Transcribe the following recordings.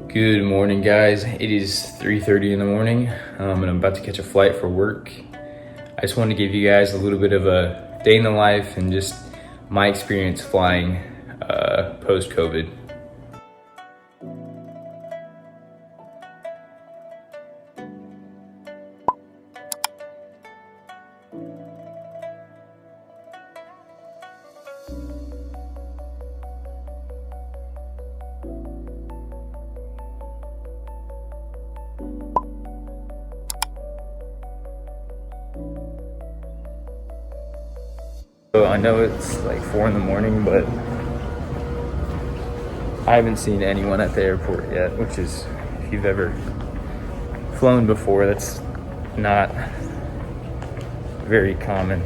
Good morning, guys. It is 3:30 in the morning, and I'm about to catch a flight for work. I just wanted to give you guys a little bit of a day in the life and just my experience flying post-COVID. So I know it's like 4 in the morning, but I haven't seen anyone at the airport yet, which is, if you've ever flown before, that's not very common.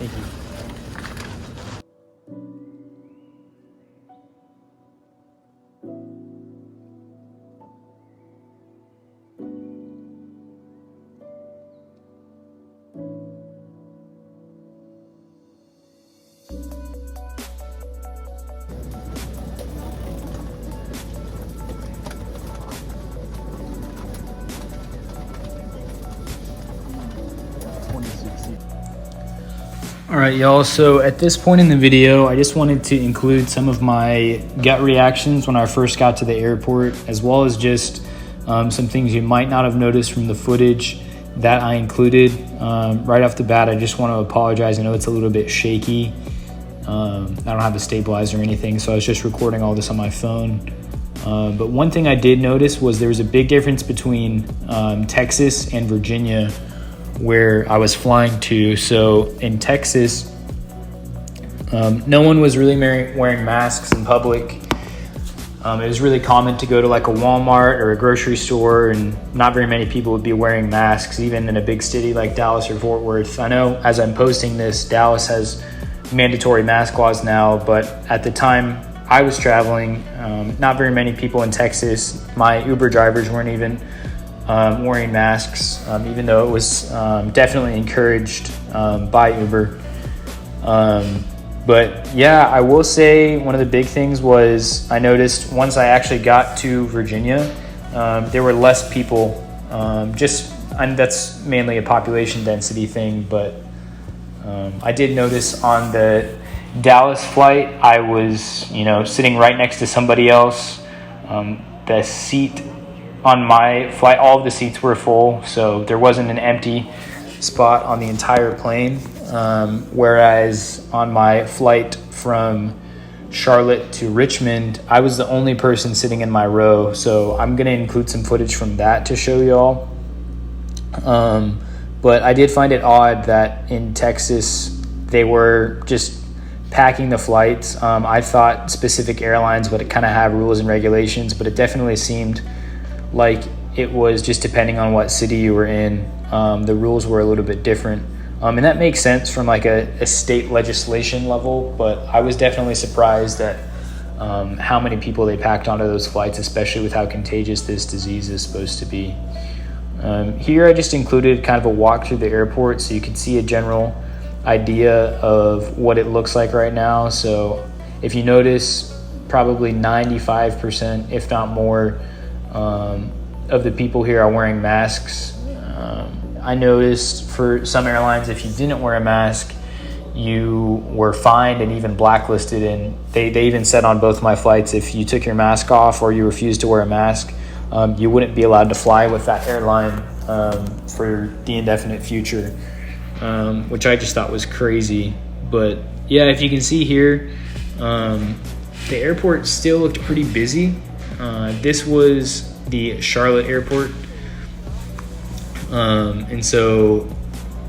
Thank you. All right, y'all, so at this point in the video, I just wanted to include some of my gut reactions when I first got to the airport, as well as just some things you might not have noticed from the footage that I included. Right off the bat, I just want to apologize. I know it's a little bit shaky. I don't have the stabilizer or anything, so I was just recording all this on my phone. But one thing I did notice was there was a big difference between Texas and Virginia, where I was flying to. So in Texas, no one was really wearing masks in public. It was really common to go to like a Walmart or a grocery store, and not very many people would be wearing masks, even in a big city like Dallas or Fort Worth. I know as I'm posting this, Dallas has mandatory mask laws now, but at the time I was traveling, not very many people in Texas. My Uber drivers weren't even wearing masks, even though it was definitely encouraged by Uber. But yeah, I will say one of the big things was I noticed once I actually got to Virginia, there were less people. And that's mainly a population density thing, but I did notice on the Dallas flight, I was, sitting right next to somebody else. The seat on my flight, all of the seats were full, so there wasn't an empty spot on the entire plane. Whereas on my flight from Charlotte to Richmond, I was the only person sitting in my row. So I'm going to include some footage from that to show y'all. But I did find it odd that in Texas, they were just packing the flights. I thought specific airlines would kind of have rules and regulations, but it definitely seemed like it was just depending on what city you were in. The rules were a little bit different. And that makes sense from like a state legislation level, but I was definitely surprised at how many people they packed onto those flights, especially with how contagious this disease is supposed to be. Here I just included kind of a walk through the airport so you can see a general idea of what it looks like right now. So if you notice, probably 95%, if not more, of the people here are wearing masks. I noticed for some airlines, if you didn't wear a mask, you were fined and even blacklisted. And they even said on both my flights, if you took your mask off or you refused to wear a mask, you wouldn't be allowed to fly with that airline for the indefinite future, which I just thought was crazy. But yeah, if you can see here, the airport still looked pretty busy. This was the Charlotte airport. And so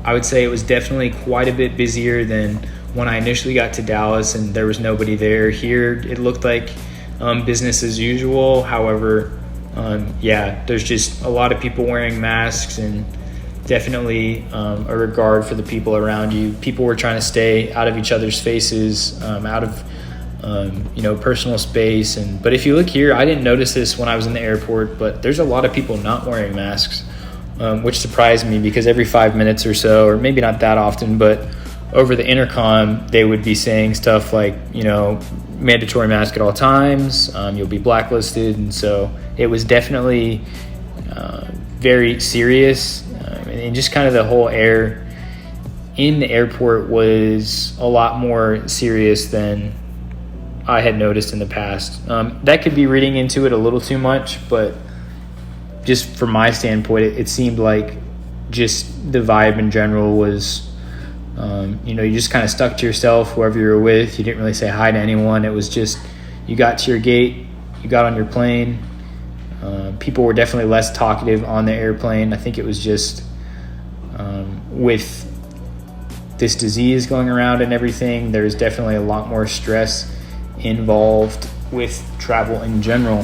I would say it was definitely quite a bit busier than when I initially got to Dallas and there was nobody there. Here, it looked like business as usual. However, there's just a lot of people wearing masks and definitely a regard for the people around you. People were trying to stay out of each other's faces, out of personal space. But if you look here, I didn't notice this when I was in the airport, but there's a lot of people not wearing masks, which surprised me because every 5 minutes or so, or maybe not that often, but over the intercom, they would be saying stuff like, mandatory mask at all times, you'll be blacklisted. And so it was definitely very serious. And just kind of the whole air in the airport was a lot more serious than I had noticed in the past. That could be reading into it a little too much, but just from my standpoint, it seemed like just the vibe in general was, you just kind of stuck to yourself, whoever you were with. You didn't really say hi to anyone. It was just, you got to your gate, you got on your plane. People were definitely less talkative on the airplane. I think it was just with this disease going around and everything, there's definitely a lot more stress involved with travel in general.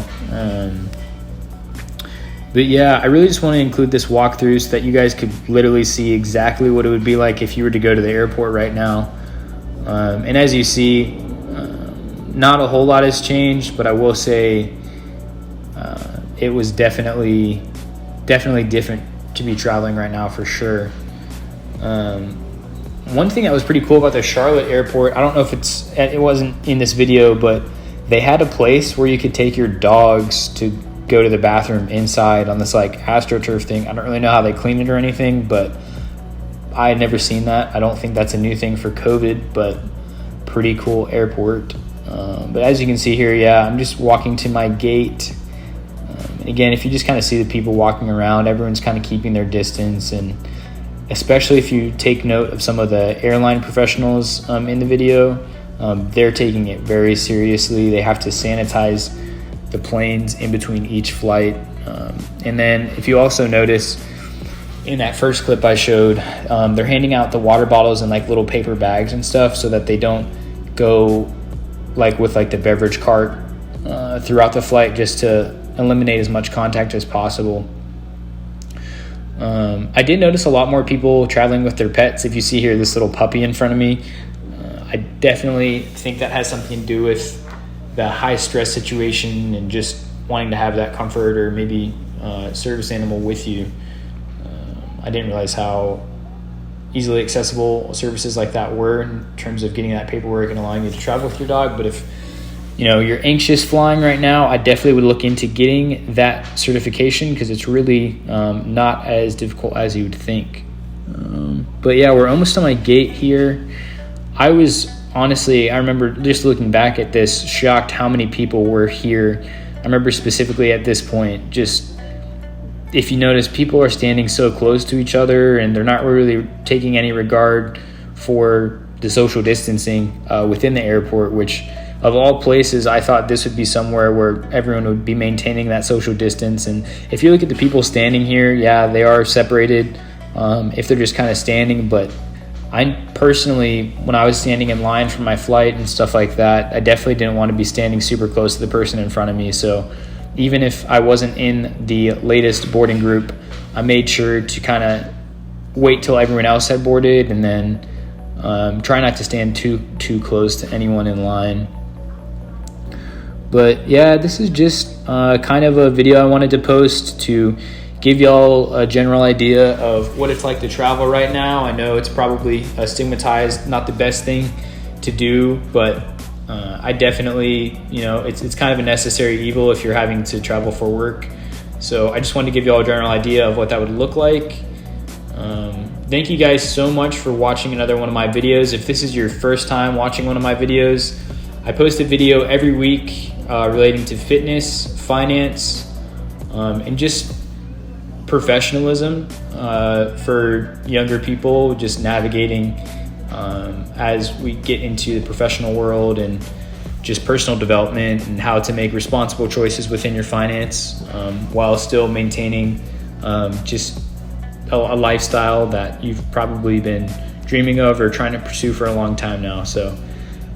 But yeah, I really just want to include this walkthrough so that you guys could literally see exactly what it would be like if you were to go to the airport right now. And as you see, not a whole lot has changed, but I will say it was definitely different to be traveling right now for sure. One thing that was pretty cool about the Charlotte airport, I don't know if it wasn't in this video, but they had a place where you could take your dogs to go to the bathroom inside on this like AstroTurf thing. I don't really know how they clean it or anything, but I had never seen that. I don't think that's a new thing for COVID, but pretty cool airport. But as you can see here, I'm just walking to my gate. Again, if you just kind of see the people walking around, everyone's kind of keeping their distance. And especially if you take note of some of the airline professionals in the video, they're taking it very seriously. They have to sanitize the planes in between each flight. And then if you also notice in that first clip I showed, they're handing out the water bottles in like little paper bags and stuff so that they don't go like with like the beverage cart throughout the flight, just to eliminate as much contact as possible. I did notice a lot more people traveling with their pets. If you see here this little puppy in front of me, I definitely think that has something to do with the high stress situation and just wanting to have that comfort, or maybe service animal with you. I didn't realize how easily accessible services like that were in terms of getting that paperwork and allowing you to travel with your dog. But if you're anxious flying right now, I definitely would look into getting that certification, because it's really not as difficult as you would think. But yeah, we're almost on my gate here. I remember just looking back at this, shocked how many people were here. I remember specifically at this point, just if you notice, people are standing so close to each other and they're not really taking any regard for the social distancing within the airport, which of all places, I thought this would be somewhere where everyone would be maintaining that social distance. And if you look at the people standing here, they are separated if they're just kind of standing. But I personally, when I was standing in line for my flight and stuff like that, I definitely didn't want to be standing super close to the person in front of me. So even if I wasn't in the latest boarding group, I made sure to kind of wait till everyone else had boarded, and then try not to stand too close to anyone in line. But yeah, this is just kind of a video I wanted to post to give y'all a general idea of what it's like to travel right now. I know it's probably stigmatized, not the best thing to do, but I definitely, it's kind of a necessary evil if you're having to travel for work. So I just wanted to give y'all a general idea of what that would look like. Thank you guys so much for watching another one of my videos. If this is your first time watching one of my videos, I post a video every week relating to fitness, finance, and just professionalism for younger people, just navigating as we get into the professional world, and just personal development and how to make responsible choices within your finance while still maintaining just a lifestyle that you've probably been dreaming of or trying to pursue for a long time now. So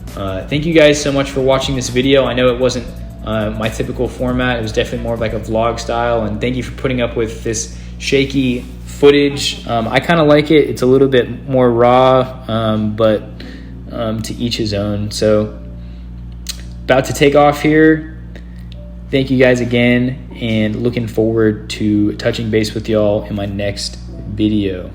thank you guys so much for watching this video. I know it wasn't my typical format. It was definitely more of like a vlog style, and thank you for putting up with this shaky footage. I kind of like it. It's a little bit more raw, but to each his own. So about to take off here. Thank you guys again, and looking forward to touching base with y'all in my next video.